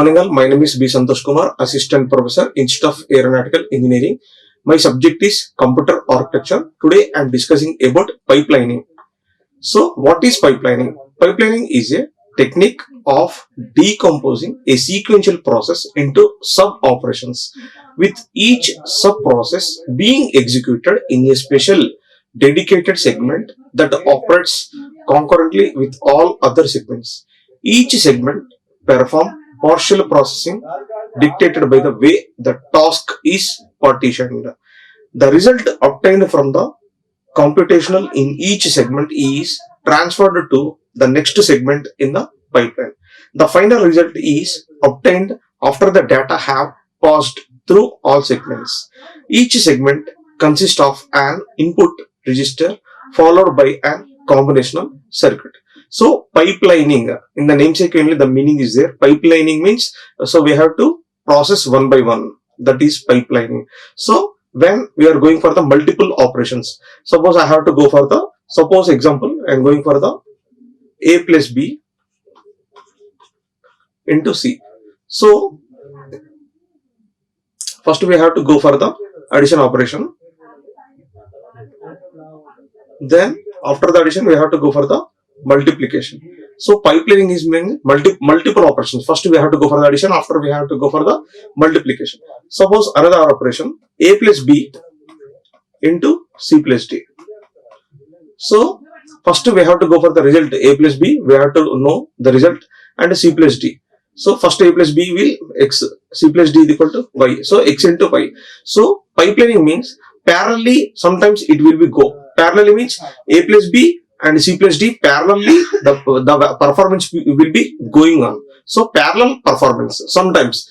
morning all. My name is B. Santhosh Kumar, Assistant Professor, Institute of Aeronautical Engineering. My subject is Computer Architecture. Today I am discussing about pipelining. So what is pipelining? Pipelining is a technique of decomposing a sequential process into sub-operations, with each sub-process being executed in a special dedicated segment that operates concurrently with all other segments. Each segment performs partial processing dictated by the way the task is partitioned. The result obtained from the computational in each segment is transferred to the next segment in the pipeline. The final result is obtained after the data have passed through all segments. Each segment consists of an input register followed by a combinational circuit. So pipelining, in the namesake only the meaning is there. Pipelining means, so we have to process one by one. That is pipelining. So when we are going for the multiple operations, suppose I have to go for the, suppose example, I am going for the A plus B into C. So first we have to go for the addition operation. Then after the addition we have to go for the multiplication. So pipelining is meaning multiple operations. First we have to go for the addition, after we have to go for the multiplication. Suppose another operation, A plus B into C plus D. So first we have to go for the result A plus B, we have to know the result, and C plus D. So first A plus B will X, C plus D is equal to Y. So X into Y. So pipelining means parallelly, sometimes it will be go. Parallelly means A plus B and C plus D parallelly the performance will be going on. So parallel performance, sometimes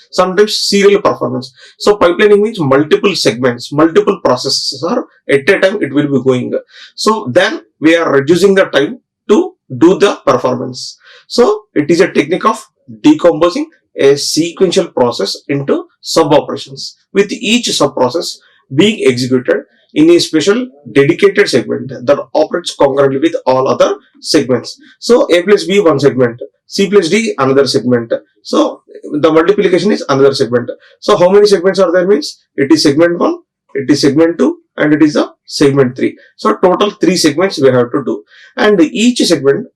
serial performance. So pipelining means multiple segments, multiple processes are at a time it will be going. So then we are reducing the time to do the performance. So it is a technique of decomposing a sequential process into sub operations, with each sub process being executed in a special dedicated segment that operates concurrently with all other segments. So A plus B one segment, C plus D another segment. So the multiplication is another segment. So how many segments are there means, it is segment 1, it is segment 2, and it is a segment 3. So total 3 segments we have to do, and each segment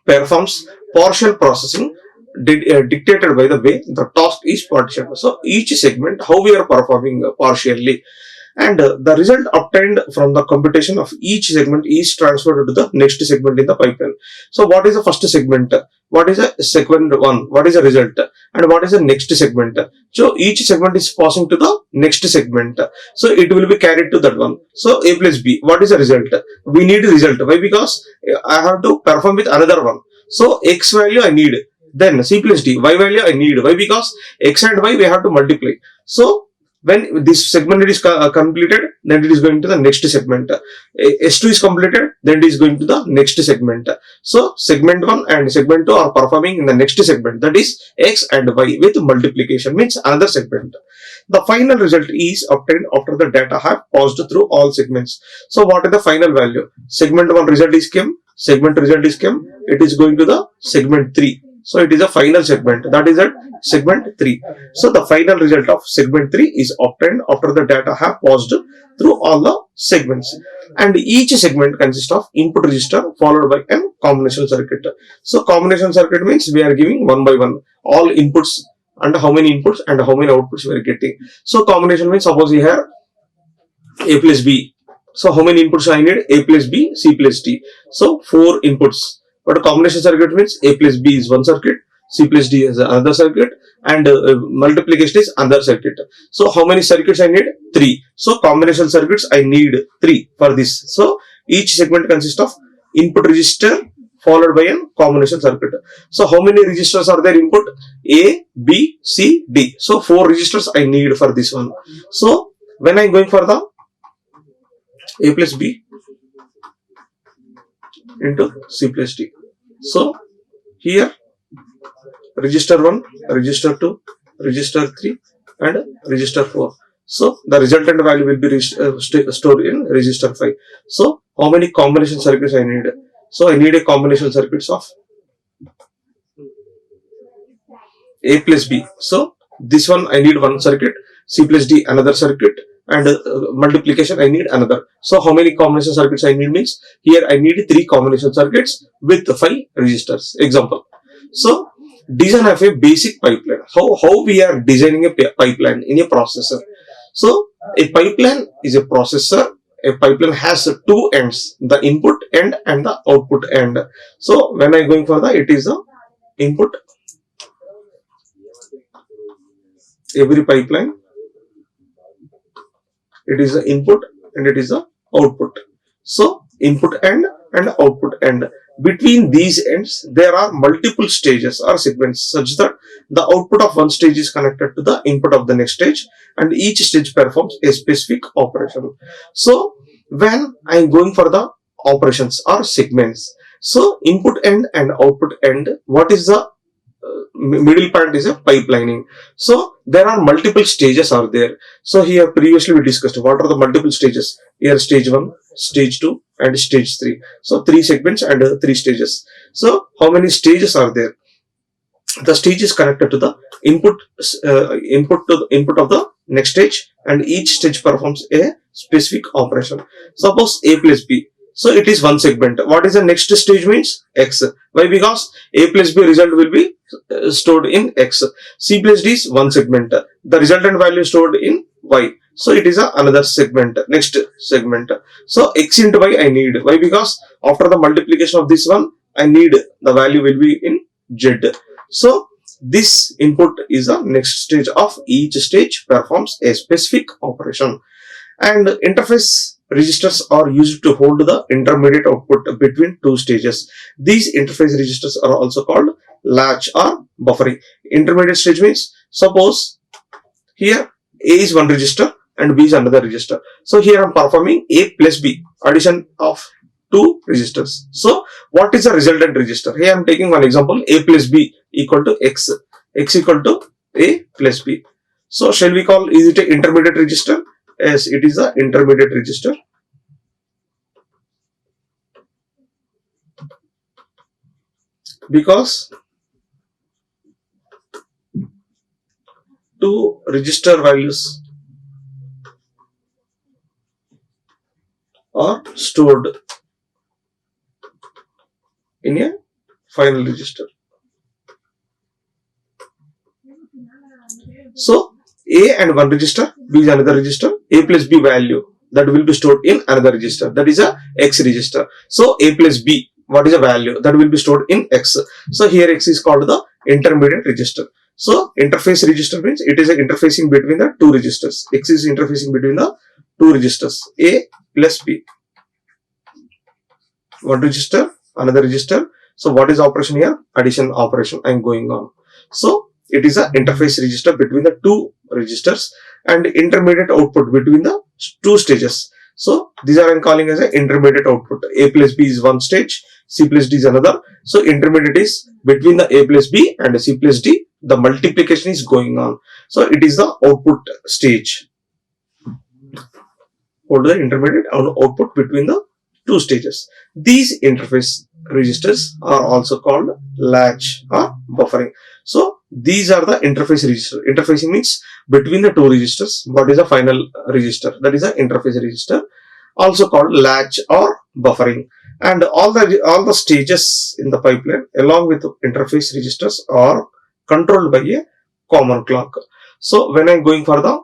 performs partial processing dictated by the way the task is partitioned. So each segment how we are performing partially, and the result obtained from the computation of each segment is transferred to the next segment in the pipeline. So what is the first segment, what is a segment 1, what is the result, and what is the next segment. So each segment is passing to the next segment, so it will be carried to that one. So A plus B, what is the result, we need a result. Why? Because I have to perform with another one. So X value I need, then C plus D, Y value I need. Why? Because X and Y we have to multiply. So when this segment is completed, then it is going to the next segment. S2 is completed, then it is going to the next segment. So segment 1 and segment 2 are performing in the next segment, that is X and Y, with multiplication means another segment. The final result is obtained after the data have passed through all segments. So what is the final value? Segment 1 result is came, segment result is came, it is going to the segment 3. So it is a final segment, that is at segment 3. So the final result of segment 3 is obtained after the data have passed through all the segments, and each segment consists of input register followed by a combination circuit. So combination circuit means we are giving one by one all inputs and how many inputs and how many outputs we are getting. So combination means, suppose we have A plus B. So how many inputs I need? A plus B, C plus D. So 4 inputs. But a combination circuit means A plus B is one circuit, C plus D is another circuit, and multiplication is another circuit. So how many circuits I need? 3. So combination circuits I need 3 for this. So each segment consists of input register followed by a combination circuit. So how many registers are there input? A, B, C, D. So 4 registers I need for this one. So when I am going for the A plus B into C plus D. So here register 1, register 2, register 3 and register 4. So the resultant value will be stored in register 5. So how many combination circuits I need? So I need a combination circuits of A plus B. So this one I need one circuit, C plus D another circuit, and multiplication I need another. So how many combination circuits I need means here I need 3 combination circuits with 5 resistors. Example. So design of a basic pipeline. How we are designing a pipeline in a processor. So a pipeline is a processor. A pipeline has 2 ends, the input end and the output end. So when I going for the, it is the input. Every pipeline, it is the input and it is the output. So input end and output end. Between these ends, there are multiple stages or segments such that the output of one stage is connected to the input of the next stage, and each stage performs a specific operation. So when I am going for the operations or segments, so input end and output end, what is the middle point is a pipelining. So there are multiple stages are there. So here previously we discussed what are the multiple stages. Here stage 1, stage 2 and stage 3. So 3 segments and 3 stages. So how many stages are there? The stage is connected to the input input of the next stage, and each stage performs a specific operation. Suppose A plus B. So it is one segment. What is the next stage means? X. Why? Because A plus B result will be stored in X. C plus D is one segment. The resultant value is stored in Y. So it is another segment, next segment. So X into Y I need. Why? Because after the multiplication of this one, I need the value will be in Z. So this input is the next stage of each stage performs a specific operation. And interface registers are used to hold the intermediate output between 2 stages. These interface registers are also called latch or buffering. Intermediate stage means, suppose here A is one register and B is another register. So here I am performing A plus B, addition of 2 registers. So what is the resultant register? Here I am taking one example, A plus B equal to X, X equal to A plus B. So shall we call, is it an intermediate register? Yes, it is an intermediate register. Because 2 register values are stored in a final register. So A and one register, B is another register, A plus B value that will be stored in another register, that is a X register. So A plus B, what is a value that will be stored in X. So here X is called the intermediate register. So interface register means it is a interfacing between the 2 registers. X is interfacing between the 2 registers, A plus B. One register, another register. So what is operation here? Addition operation I am going on. So it is an interface register between the 2 registers and intermediate output between the 2 stages. So these are I am calling as an intermediate output. A plus B is one stage, C plus D is another. So intermediate is between the A plus B and C plus D. The multiplication is going on. So it is the output stage. Hold the intermediate output between the 2 stages. These interface registers are also called latch or buffering. So these are the interface register. Interfacing means between the 2 registers. What is the final register? That is the interface register, also called latch or buffering. And all the stages in the pipeline along with interface registers are controlled by a common clock. So when I am going for the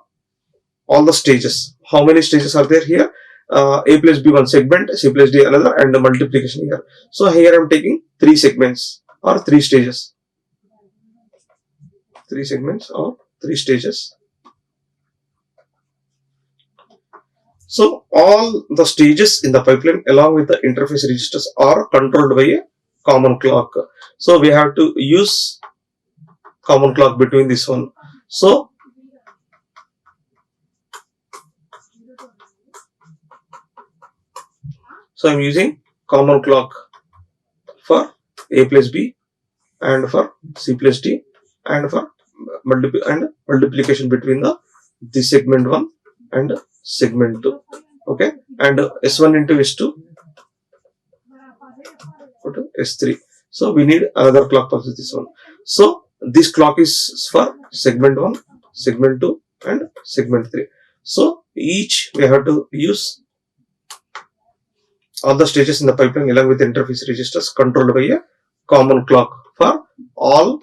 all the stages, how many stages are there here? A plus B one segment, C plus D another, and the multiplication here. So here I am taking 3 segments or 3 stages. 3 segments or 3 stages. So all the stages in the pipeline along with the interface registers are controlled by a common clock. So we have to use common clock between this one. So I'm using common clock for A plus B and for C plus D and for multiplication between the this segment 1 and segment 2. Okay, and S1 into S2 to S3. So we need another clock for this one. So this clock is for segment 1, segment 2 and segment 3. So each we have to use all the stages in the pipeline along with interface registers controlled by a common clock for all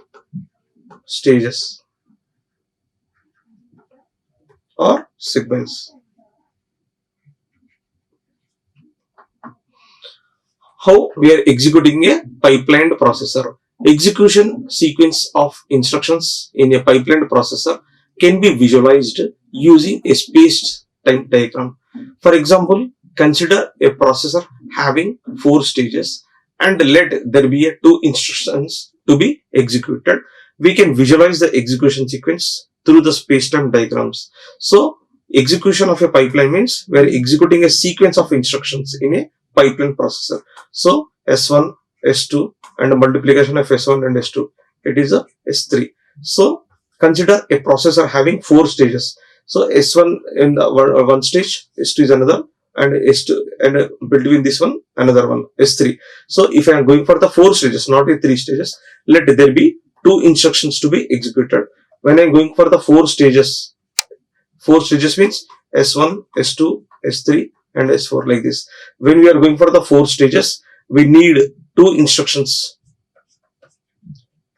stages or segments. How we are executing a pipelined processor. Execution sequence of instructions in a pipelined processor can be visualized using a spaced time diagram. For example, consider a processor having 4 stages and let there be a 2 instructions to be executed. We can visualize the execution sequence through the space-time diagrams. So, execution of a pipeline means we are executing a sequence of instructions in a pipeline processor. So, S1, S2 and multiplication of S1 and S2, it is a S3. So, consider a processor having 4 stages. So, S1 in the one stage, S2 is another, and S2 and between this one another one, S3. So, if I am going for the 4 stages, not the 3 stages, let there be 2 instructions to be executed. When I am going for the 4 stages means S1, S2, S3 and S4 like this. When we are going for the 4 stages, we need 2 instructions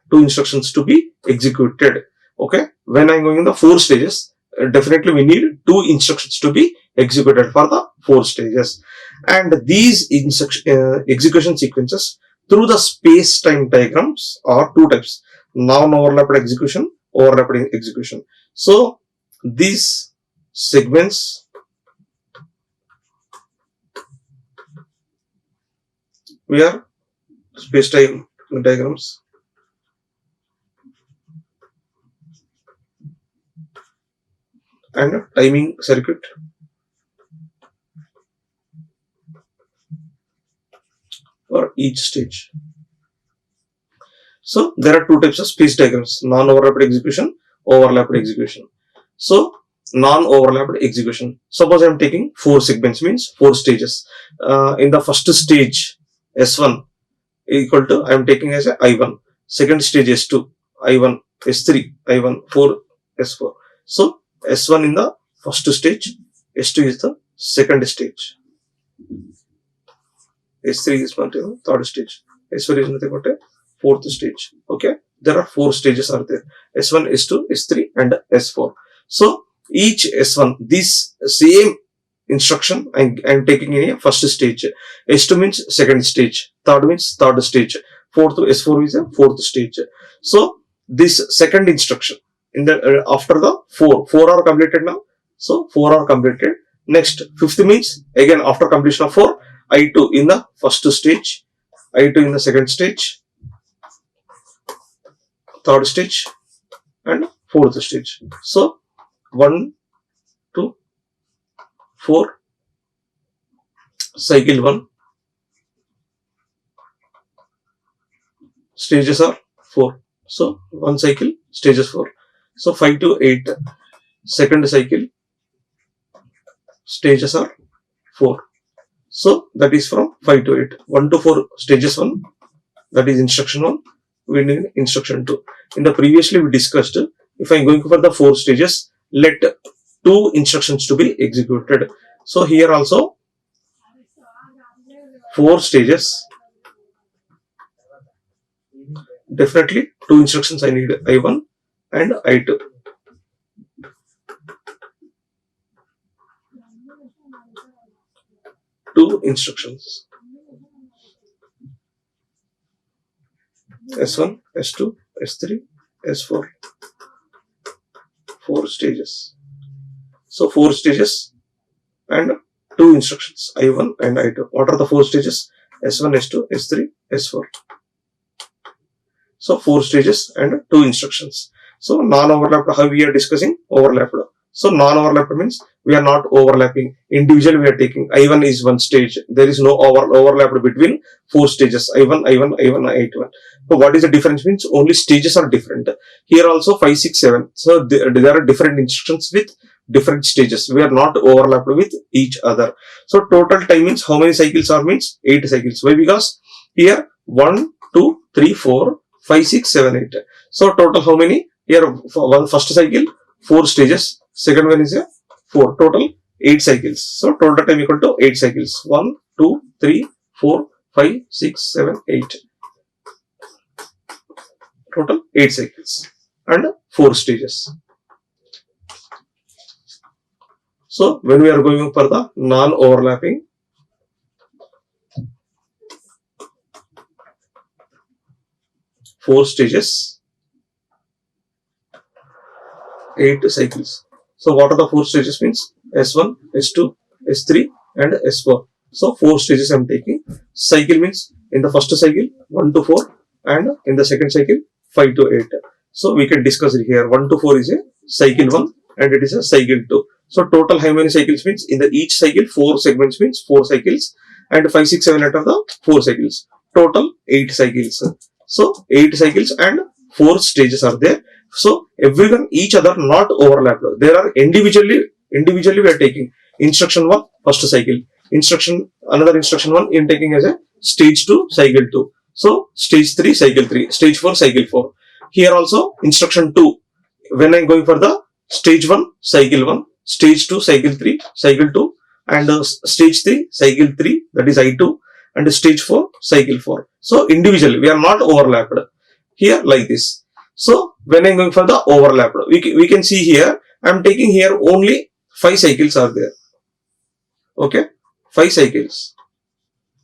to be executed. Okay, when I am going in the 4 stages, definitely we need 2 instructions to be executed for the 4 stages. And these execution sequences through the space-time diagrams are 2 types: non-overlapped execution, overlapping execution. So these segments we are space-time diagrams and timing circuit for each stage. So there are 2 types of space diagrams: non-overlapped execution, overlapped execution. So non-overlapped execution. Suppose I am taking 4 segments, means 4 stages. In the first stage, S1 equal to I am taking as a I1. Second stage S2, I1, S3, I1, 4, S4. So S1 in the first stage, S2 is the second stage, S3 is the third stage, S4 is nothing but a 4th stage. Okay, there are 4 stages are there: S1, S2, S3 and S4. So each S1, this same instruction I am taking in a first stage, S2 means second stage, third means third stage, fourth S4 is a 4th stage. So this second instruction in the after the 4 are completed now. So 4 are completed. Next 5th means again after completion of 4, I2 in the first stage, I2 in the second stage, third stage and 4th stage. So 1, 2, 4, cycle 1, stages are 4. So 1 cycle, stages 4. So 5 to 8, second cycle, stages are 4. So that is from 5 to 8. 1 to 4, stages 1, that is instruction 1, we need instruction 2. In the previously we discussed, if I am going for the 4 stages, let 2 instructions to be executed. So here also 4 stages, definitely 2 instructions I need, I1 and I2. Two instructions, S1, S2, S3, S4, 4 stages. So 4 stages and 2 instructions, I1 and I2. What are the 4 stages? S1, S2, S3, S4. So 4 stages and 2 instructions. So non-overlapped, how we are discussing overlapped. So non-overlapped means we are not overlapping. Individually we are taking, I1 is 1 stage. There is no overlap between 4 stages, I1, I1, I1, I2. So what is the difference means only stages are different. Here also 5, 6, 7. So there are different instructions with different stages. We are not overlapped with each other. So total time means how many cycles are means 8 cycles. Why? Because here 1, 2, 3, 4, 5, 6, 7, 8. So total how many? Here for one first cycle 4 stages, second one is a 4. Total 8 cycles. So total time equal to 8 cycles. 1, 2, 3, 4, 5, 6, 7, 8. Total 8 cycles and 4 stages. So when we are going for the non-overlapping, four stages, 8 cycles. So what are the 4 stages means? S1, S2, S3 and S4. So 4 stages I am taking. Cycle means in the first cycle 1 to 4 and in the second cycle 5 to 8. So we can discuss it here. 1 to 4 is a cycle 1 and it is a cycle 2. So total how many cycles means in the each cycle 4 segments means 4 cycles and 5, 6, 7, 8 are the 4 cycles. Total 8 cycles. So 8 cycles and 4 stages are there. So everyone each other not overlapped. There are individually we are taking instruction 1 first cycle, another instruction 1 in taking as a stage 2 cycle 2. So stage 3 cycle 3, stage 4 cycle 4. Here also instruction 2 when I am going for the stage 1 cycle 1, stage 2 cycle 3 cycle 2 and stage 3 cycle 3 that is I2 and stage 4 cycle 4. So individually we are not overlapped here like this. So when I am going for the overlapped, we can see here I am taking here only 5 cycles are there. Okay, 5 cycles.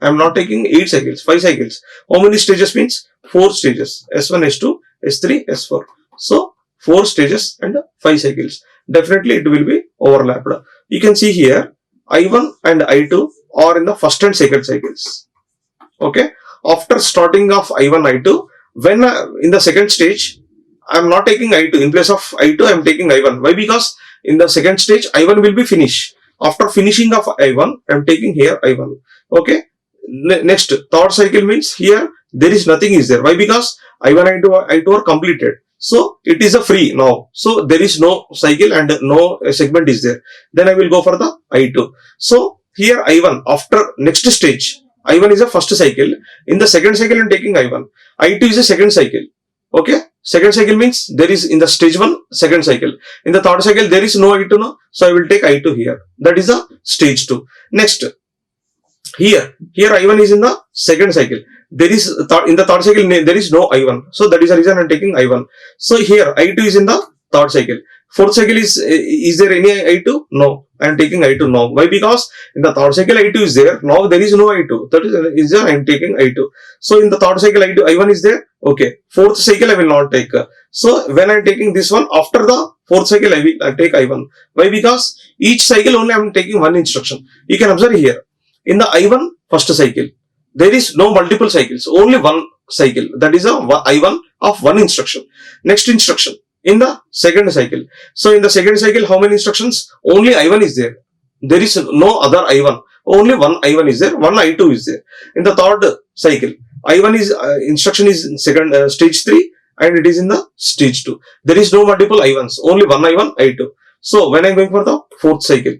I am not taking 8 cycles, 5 cycles. How many stages means? 4 stages. S1, S2, S3, S4. So 4 stages and 5 cycles. Definitely it will be overlapped. You can see here I1 and I2 are in the first and second cycles. Okay. After starting of I1, I2, when in the second stage, I am not taking I2. In place of I2, I am taking I1. Why? Because in the second stage, I1 will be finished. After finishing of I1, I am taking here I1. Okay. Next, third cycle means here there is nothing is there. Why? Because I1, I2 are completed. So it is a free now. So there is no cycle and no segment is there. Then I will go for the I2. So here I1 after next stage. I1 is a first cycle. In the second cycle I am taking I1. I2 is a second cycle. Okay. Second cycle means there is in the stage 1 second cycle. In the third cycle there is no I2 now. So I will take I2 here. That is a stage 2. Next. Here I1 is in the second cycle. There is in the third cycle there is no I1. So that is the reason I am taking I1. So here I2 is in the third cycle. Fourth cycle is there any I2? No. I am taking I2 now. Why? Because in the third cycle I2 is there. Now there is no I2. That is I am taking I2. So in the third cycle I1 is there. Okay. Fourth cycle I will not take. So when I am taking this one, after the fourth cycle I will take I1. Why? Because each cycle only I am taking one instruction. You can observe here. In the I1 first cycle, there is no multiple cycles. Only one cycle. That is a I1 of one instruction. Next instruction. In the second cycle. So in the second cycle, how many instructions? Only I1 is there. There is no other I1. Only one I1 is there. One I2 is there. In the third cycle, I1 is instruction is in second stage 3 and it is in the stage 2. There is no multiple I1s. Only one I1, I2. So when I am going for the fourth cycle,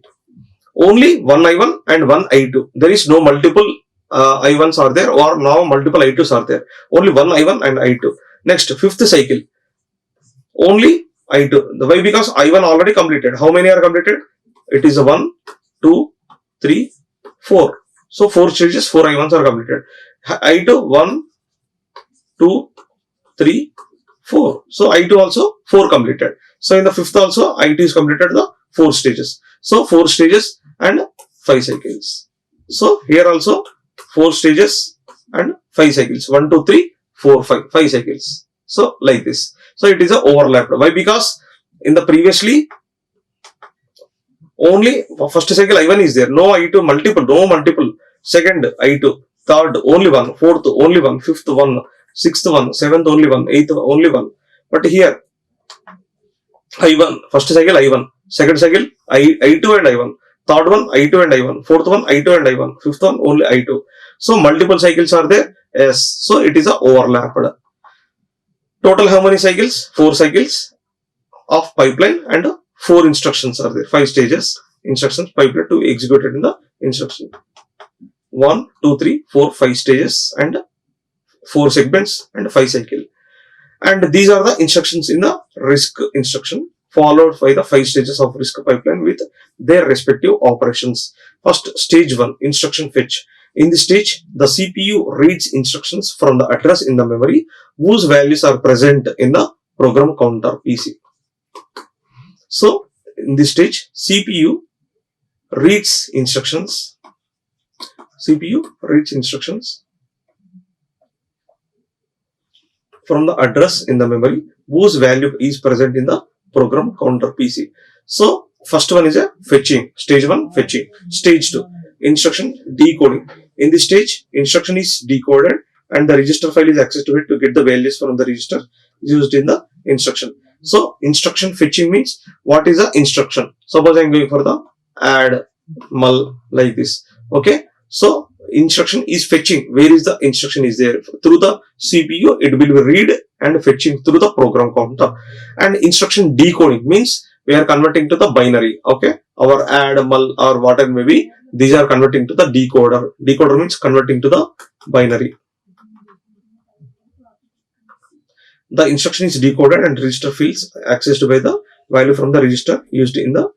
only one I1 and one I2. There is no multiple I1s are there or now multiple I2s are there. Only one I1 and I2. Next, fifth cycle. Only I2. Why? Because I1 already completed. How many are completed? It is a 1, 2, 3, 4. So 4 stages, 4 I1s are completed. I2 1, 2, 3, 4. So I2 also 4 completed. So in the fifth also I2 is completed the 4 stages. So 4 stages and 5 cycles. So here also 4 stages and 5 cycles. 1, 2, 3, 4, 5. 5 cycles. So like this. So it is a overlapped. Why? Because in the previously only first cycle I1 is there. No I2 multiple. No multiple. Second I2. Third only one. Fourth only one. Fifth one. Sixth one. Seventh only one. Eighth only one. But here I1. First cycle I1. Second cycle I2 and I1. Third one I2 and I1. Fourth one I2 and I1. Fifth one only I2. So multiple cycles are there. Yes. So it is a overlapped. Total how many cycles? 4 cycles of pipeline and 4 instructions are there. 5 stages instructions pipeline to be executed in the instruction. 1, 2, 3, 4, 5 stages and 4 segments and 5 cycle. And these are the instructions in the RISC instruction, followed by the 5 stages of RISC pipeline with their respective operations. First, stage 1, instruction fetch. In this stage, the CPU reads instructions from the address in the memory whose values are present in the program counter PC. So, in this stage, CPU reads instructions. CPU reads instructions from the address in the memory whose value is present in the program counter PC. So, first one is a fetching. Stage 1, fetching. Stage 2, instruction decoding. In this stage, instruction is decoded and the register file is accessed to it to get the values from the register used in the instruction. So, instruction fetching means what is the instruction? Suppose I am going for the add mul like this. Okay. So, instruction is fetching. Where is the instruction is there? Through the CPU, it will read and fetching through the program counter. And instruction decoding means we are converting to the binary. Okay. Our add, mul or whatever may be, these are converting to the decoder. Decoder means converting to the binary. The instruction is decoded and register fields accessed by the value from the register used in the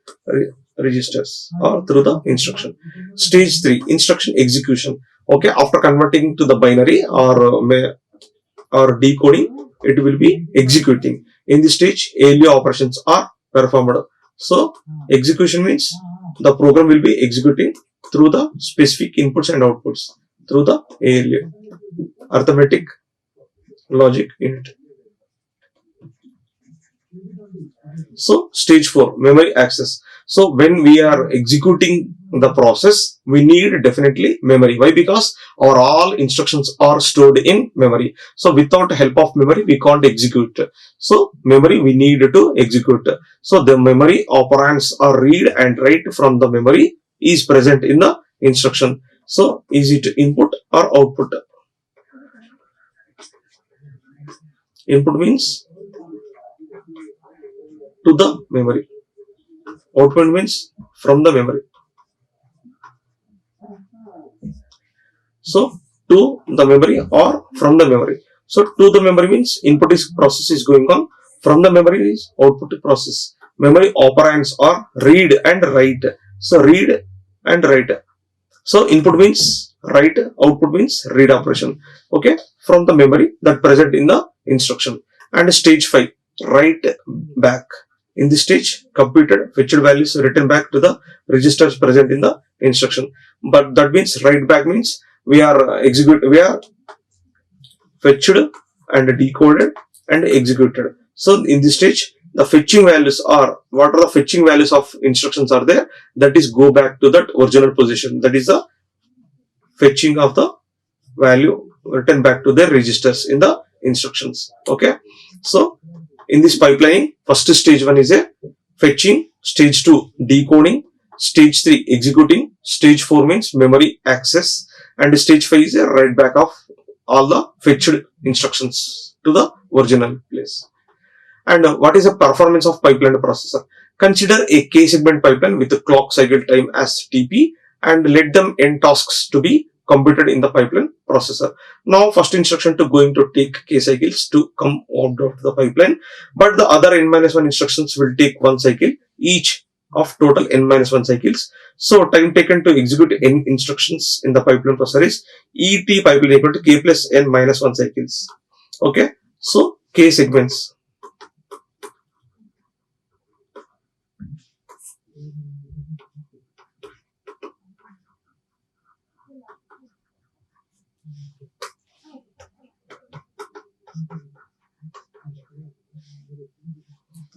registers or through the instruction. Stage 3, instruction execution. Okay, after converting to the binary or decoding, it will be executing. In this stage, ALU operations are performed. So, execution means the program will be executing through the specific inputs and outputs through the ALU, arithmetic logic unit. So, stage 4, memory access. So, when we are executing the process, we need definitely memory. Why? Because our all instructions are stored in memory. So, without help of memory, we can't execute. So, memory we need to execute. So, the memory operands are read and write from the memory is present in the instruction. So, is it input or output? Input means to the memory. Output means from the memory. So, to the memory or from the memory. So, to the memory means input is process is going on. From the memory is output process. Memory operands are read and write. So, read and write. So, input means write, output means read operation. Okay, from the memory that present in the instruction. And stage 5, write back. In this stage, computed fetched values written back to the registers present in the instruction. But that means write back means we are fetched and decoded and executed. So in this stage, the fetching values are, what are the fetching values of instructions are there? That is go back to that original position. That is the fetching of the value written back to their registers in the instructions. Okay. So in this pipeline, first stage 1 is a fetching, stage 2 decoding, stage 3 executing, stage 4 means memory access, and stage 5 is a write back of all the fetched instructions to the original place. And what is the performance of pipeline processor? Consider a k segment pipeline with a clock cycle time as TP and let them end tasks to be computed in the pipeline processor. Now, first instruction to going to take k cycles to come out of the pipeline, but the other n-1 instructions will take 1 cycle each of total n-1 cycles. So, time taken to execute n instructions in the pipeline processor is ET pipeline equal to k plus n-1 cycles. Okay, so k segments.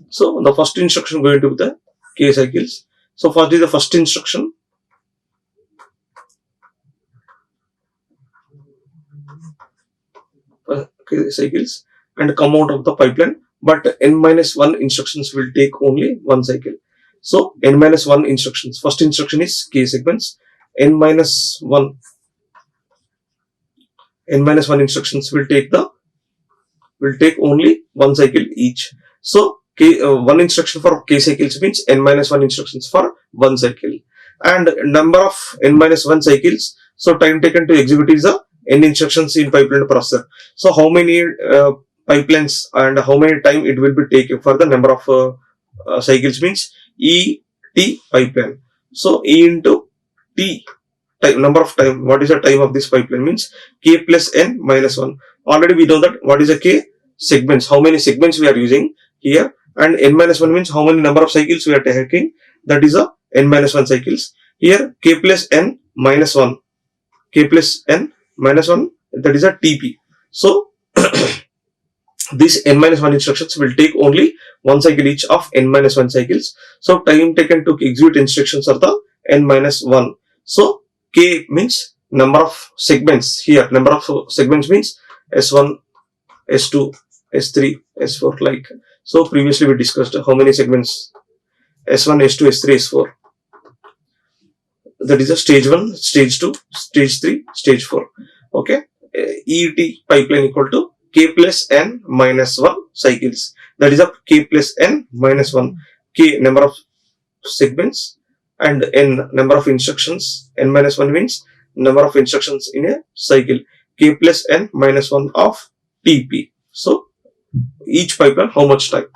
So, the first instruction going to be the k cycles. So, first is the first instruction. K cycles and come out of the pipeline, but n-1 instructions will take only 1 cycle. So, n-1 instructions. First instruction is k segments. n-1 instructions will take only 1 cycle each. So, one instruction for k cycles means n-1 instructions for 1 cycle, and number of n-1 cycles. So, time taken to execute is the n instructions in pipeline processor. So, how many pipelines and how many time it will be taken for the number of cycles means E T pipeline. So E into T time, number of time, what is the time of this pipeline means K plus N minus 1. Already we know that what is a K segments, how many segments we are using here, and N minus 1 means how many number of cycles we are taking, that is a N minus 1 cycles. Here K plus N minus 1, K plus N minus 1, that is a TP. So these N minus 1 instructions will take only one cycle each of N minus 1 cycles. So time taken to execute instructions are the N minus 1. So K means number of segments. Here number of segments means S1, S2, S3, S4 like. So previously we discussed how many segments, S1, S2, S3, S4. That is a stage 1, stage 2, stage 3, stage 4. Okay. ET pipeline equal to K plus N minus 1 cycles. That is a K plus N minus 1. K number of segments and N number of instructions. N minus 1 means number of instructions in a cycle. K plus N minus 1 of TP. So each pipeline how much time.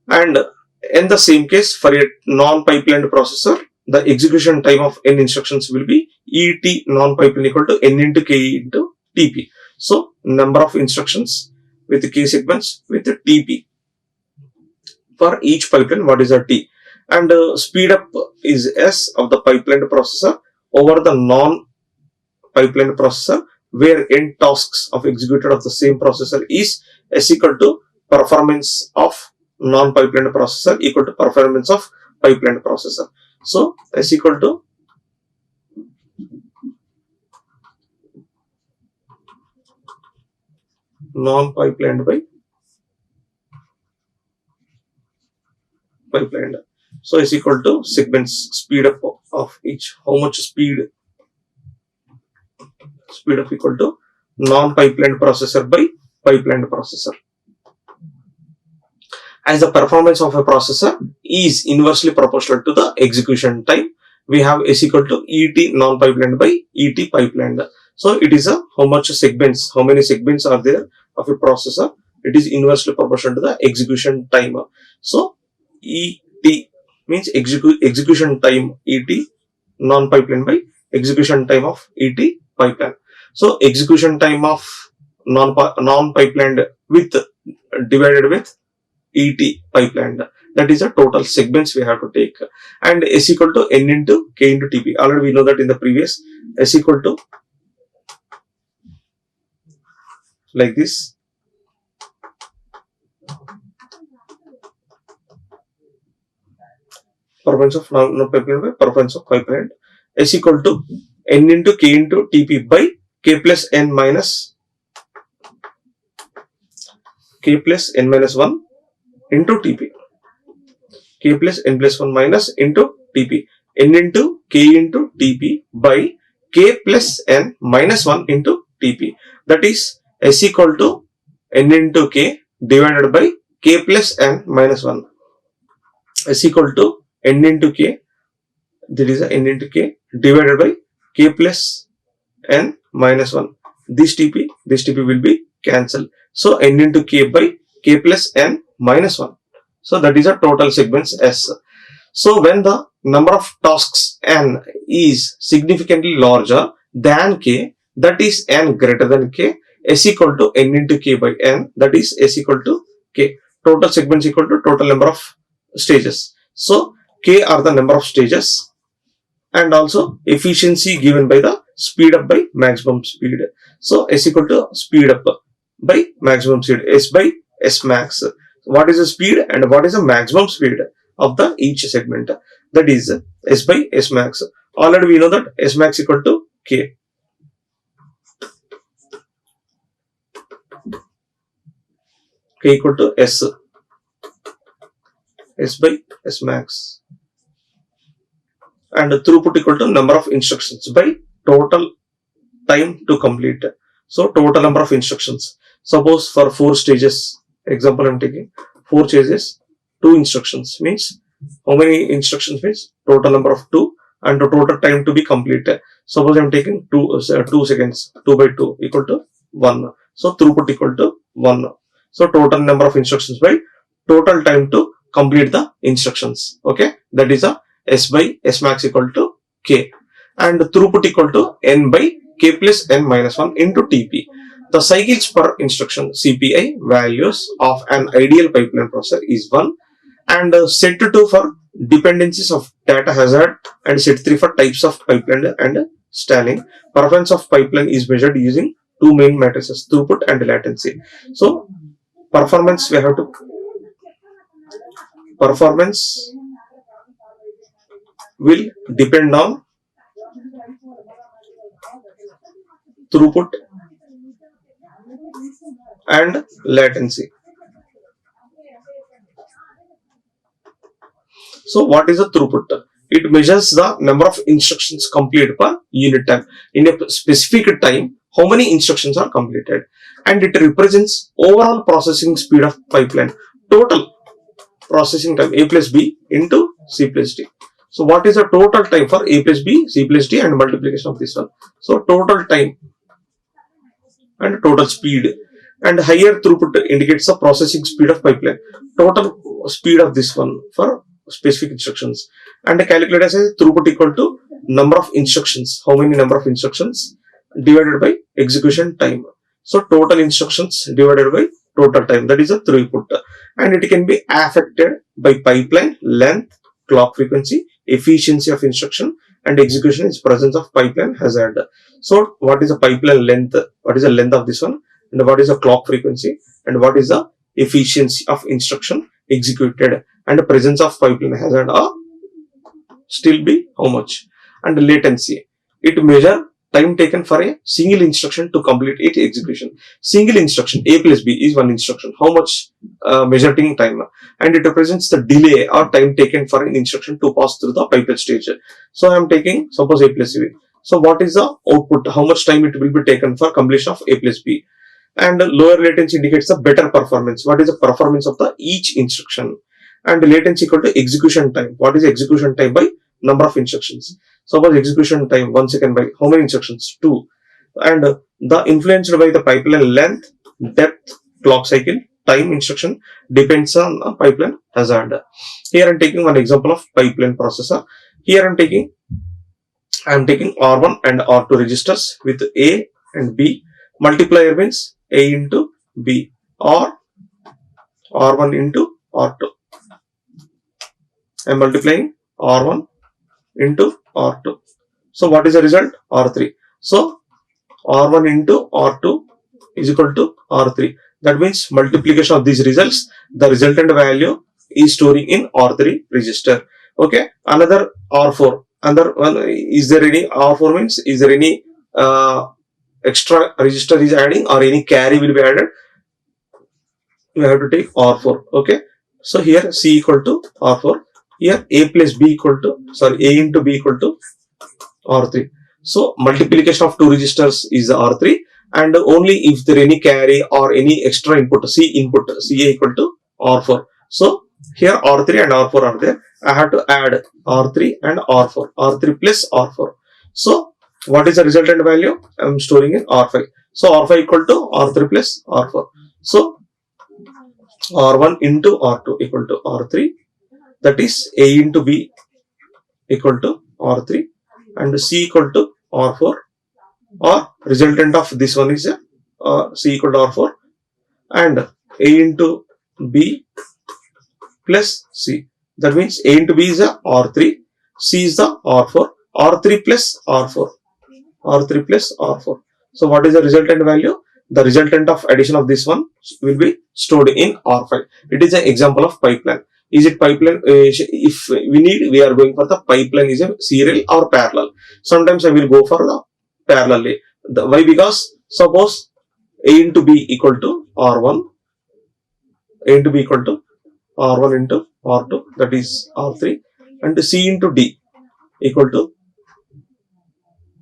And in the same case for a non-pipelined processor, the execution time of N instructions will be ET non-pipeline equal to N into K into TP. So number of instructions with the K segments with the TP. For each pipeline, what is a T? And speed up is S of the pipelined processor over the non-pipelined processor, where N tasks of executed of the same processor is S equal to performance of non-pipelined processor equal to performance of pipelined processor. So S equal to non-pipelined by pipelined. So S equal to segments speed up of each. How much speed up equal to non-pipelined processor by pipelined processor. As the performance of a processor is inversely proportional to the execution time, we have S equal to ET non-pipelined by ET pipelined. So it is a how much segments, how many segments are there of a processor, it is inversely proportional to the execution time. So ET means execution time ET non-pipeline by execution time of ET pipeline. So execution time of non-pipelined with divided with ET pipeline, that is a total segments we have to take, and S equal to N into K into TP. Already we know that in the previous, S equal to like this, performance of non-pipeline by performance of pipeline. S equal to N into K into TP by K plus N minus K plus N minus 1 into TP. K plus N plus 1 minus into TP. N into K into TP by K plus N minus 1 into TP. That is S equal to N into K divided by K plus N minus 1. S equal to N into K, that is N into K divided by K plus N minus 1. This TP will be cancelled. So N into K by K plus N minus 1. So that is a total segments S. So when the number of tasks N is significantly larger than K, that is N greater than K, S equal to N into K by N, that is S equal to K. Total segments equal to total number of stages. So K are the number of stages, and also efficiency given by the speed up by maximum speed. So S equal to speed up by maximum speed, S by S max. What is the speed and what is the maximum speed of the each segment? That is S by S max. Already we know that S max equal to K. K equal to S. S by S max. And throughput equal to number of instructions by total time to complete. So total number of instructions. Suppose for 4 stages, example I am taking 4 stages, 2 instructions means how many instructions means total number of 2 and the total time to be completed. Suppose I am taking 2 seconds, 2 by 2 equal to 1. So throughput equal to 1. So total number of instructions by total time to complete the instructions. Okay, that is a S by S max equal to K, and throughput equal to N by K plus N minus 1 into TP. The cycles per instruction CPI values of an ideal pipeline processor is 1, and set 2 for dependencies of data hazard, and set 3 for types of pipeline and stalling. Performance of pipeline is measured using two main matrices, throughput and latency. So performance will depend on throughput and latency. So what is the throughput? It measures the number of instructions completed per unit time. In a specific time, how many instructions are completed, and it represents overall processing speed of pipeline. Total processing time A plus B into C plus D. So what is the total time for A plus B, C plus D, and multiplication of this one? So total time and total speed, and higher throughput indicates the processing speed of pipeline. Total speed of this one for specific instructions, and calculated as a throughput equal to number of instructions. How many number of instructions divided by execution time. So total instructions divided by total time, that is a throughput, and it can be affected by pipeline length, clock frequency, efficiency of instruction, and execution is presence of pipeline hazard. So what is the pipeline length? What is the length of this one? And what is the clock frequency? And what is the efficiency of instruction executed? And the presence of pipeline hazard are still be how much? And the latency, it measure time taken for a single instruction to complete its execution. Single instruction A plus B is one instruction. How much measuring time? And it represents the delay or time taken for an instruction to pass through the pipeline stage. So I am taking suppose A plus B. So what is the output? How much time it will be taken for completion of A plus B? And lower latency indicates the better performance. What is the performance of the each instruction? And latency equal to execution time. What is execution time by number of instructions? Suppose execution time 1 second by how many instructions? 2. And the influenced by the pipeline length, depth, clock cycle, time instruction depends on the pipeline hazard. Here I am taking one example of pipeline processor. Here I am taking R1 and R2 registers with A and B. Multiplier means A into B or R1 into R2. I am multiplying R1 into R2. So what is the result? R3. So R1 into R2 is equal to R3. That means multiplication of these results, the resultant value is storing in R3 register. Okay. Another R4. Another one, is there any R4 means, is there any extra register is adding or any carry will be added? We have to take R4. Okay. So here C equal to R4. Here A plus B equal to, A into B equal to R3. So multiplication of two registers is R3, and only if there any carry or any extra input, C input, CA equal to R4. So here R3 and R4 are there. I have to add R3 and R4, R3 plus R4. So what is the resultant value? I am storing in R5. So R5 equal to R3 plus R4. So R1 into R2 equal to R3. That is A into B equal to R3 and C equal to R4, or resultant of this one is C equal to R4 and A into B plus C. That means A into B is a R3, C is the R4, R3 plus R4, R3 plus R4. So what is the resultant value? The resultant of addition of this one will be stored in R5. It is an example of pipeline. Is it pipeline? If we need, we are going for the pipeline is a serial or parallel. Sometimes I will go for the parallelly. Why? Because suppose A into B equal to R1, A into B equal to R1 into R2, that is R3, and C into D equal to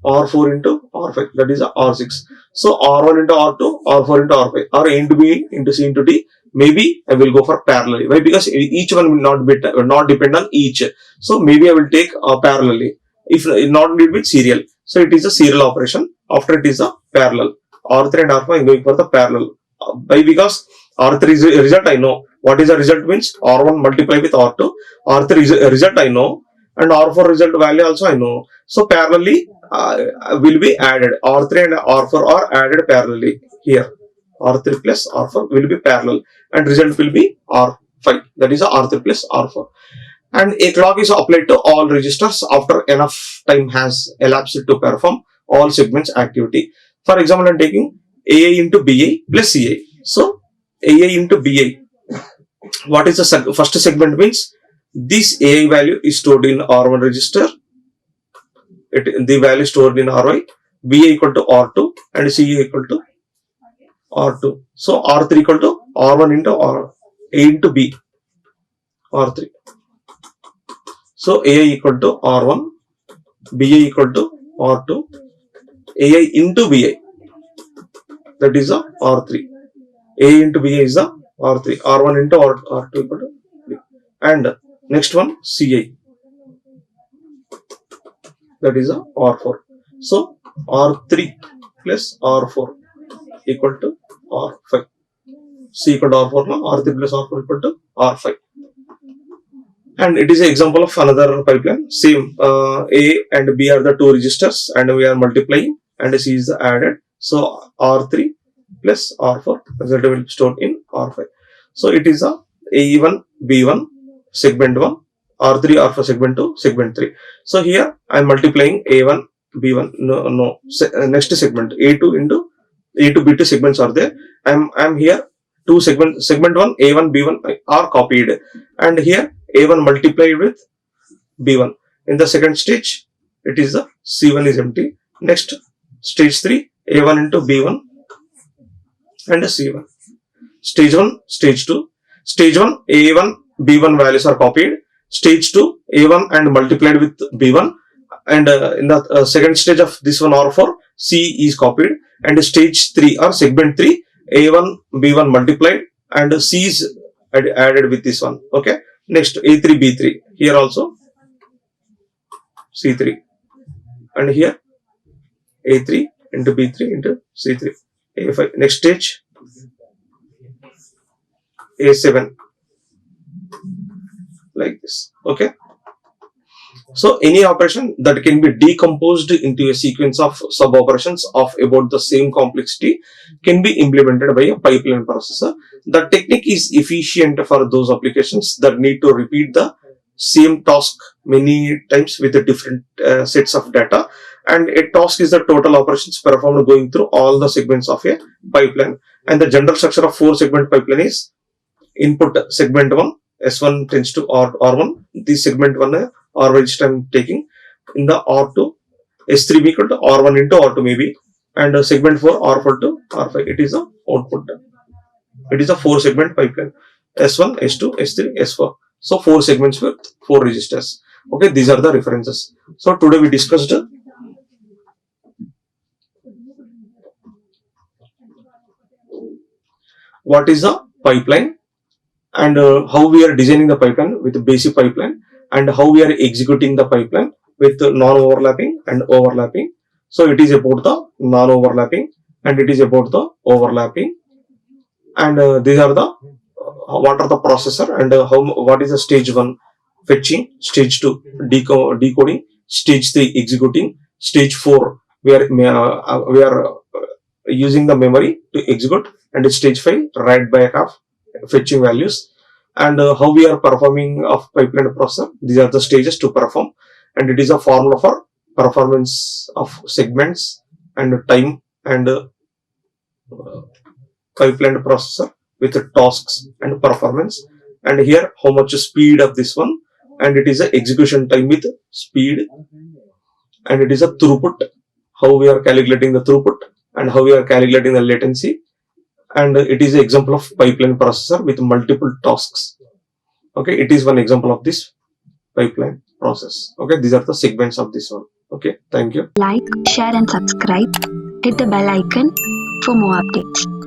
R4 into R5, that is R6. So R1 into R2, R4 into R5, or A into B into C into D. Maybe I will go for parallelly. Why? Because each one will not depend on each. So maybe I will take parallelly. If not need with serial. So it is a serial operation. After it is a parallel. R3 and R4 I'm going for the parallel. Why? Because R3 is a result I know. What is the result means? R1 multiply with R2. R3 is a result I know, and R4 result value also I know. So parallelly will be added. R3 and R4 are added parallelly here. R3 plus R4 will be parallel, and result will be R5. That is R3 plus R4. And a clock is applied to all registers after enough time has elapsed to perform all segments activity. For example, I am taking AI into BI plus CI. So AI into BI. What is the first segment means? This AI value is stored in R1 register. The value stored in RY. BI equal to R2 and CI equal to R2. So R3 equal to R1 into R A into B. R3. So AI equal to R1, BI equal to R2, AI into BI. That is a R3. AI into BI is a R3. R1 into R2 equal to B. And next one CI. That is a R4. So R3 plus R4 equal to R5. C equal to R4 now. R3 plus R4 equal to R5. And it is an example of another pipeline. Same A and B are the two registers, and we are multiplying, and C is added. So R3 plus R4 result will be stored in R5. So it is a A1, B1, segment 1, R3, R4, segment 2, segment 3. So here I am multiplying A1, B1. No. Next segment A2 into A2, B2 segments are there. I am here two segment 1, A1, B1 are copied, and here A1 multiplied with B1. In the second stage, it is the C1 is empty. Next stage 3, A1 into B1 and C1. Stage 1, stage 2. Stage 1, A1, B1 values are copied. Stage 2, A1 and multiplied with B1. And in the second stage of this one R4, C is copied. And stage 3 or segment 3, A1, B1 multiplied and C is added with this one. Okay. Next A3, B3. Here also C3. And here A3 into B3 into C3. A5. Next stage A7. Like this. Okay. So any operation that can be decomposed into a sequence of sub operations of about the same complexity can be implemented by a pipeline processor. The technique is efficient for those applications that need to repeat the same task many times with the different sets of data. And a task is the total operations performed going through all the segments of a pipeline. And the general structure of 4-segment pipeline is input segment 1, S1 tends to R1. This segment 1 R register I am taking. In the R2, S3 equal to R1 into R2 maybe, and segment 4 R4 to R5. It is the output. It is a 4-segment pipeline. S1, S2, S3, S4. So 4 segments with 4 registers. Okay, these are the references. So today we discussed what is the pipeline and how we are designing the pipeline with the basic pipeline, and how we are executing the pipeline with non-overlapping and overlapping. So it is about the non-overlapping and it is about the overlapping, and these are the what are the processor and what is the stage 1 fetching, stage 2 decoding, stage 3 executing, stage 4 we are using the memory to execute, and stage 5 write back of fetching values. And how we are performing of pipeline processor. These are the stages to perform, and it is a formula for performance of segments and time and pipeline processor with the tasks and performance. And here how much speed of this one, and it is a execution time with speed, and it is a throughput, how we are calculating the throughput and how we are calculating the latency. And it is an example of pipeline processor with multiple tasks. Okay, it is one example of this pipeline process. Okay, these are the segments of this one. Okay, thank you. Like, share and subscribe. Hit the bell icon for more updates.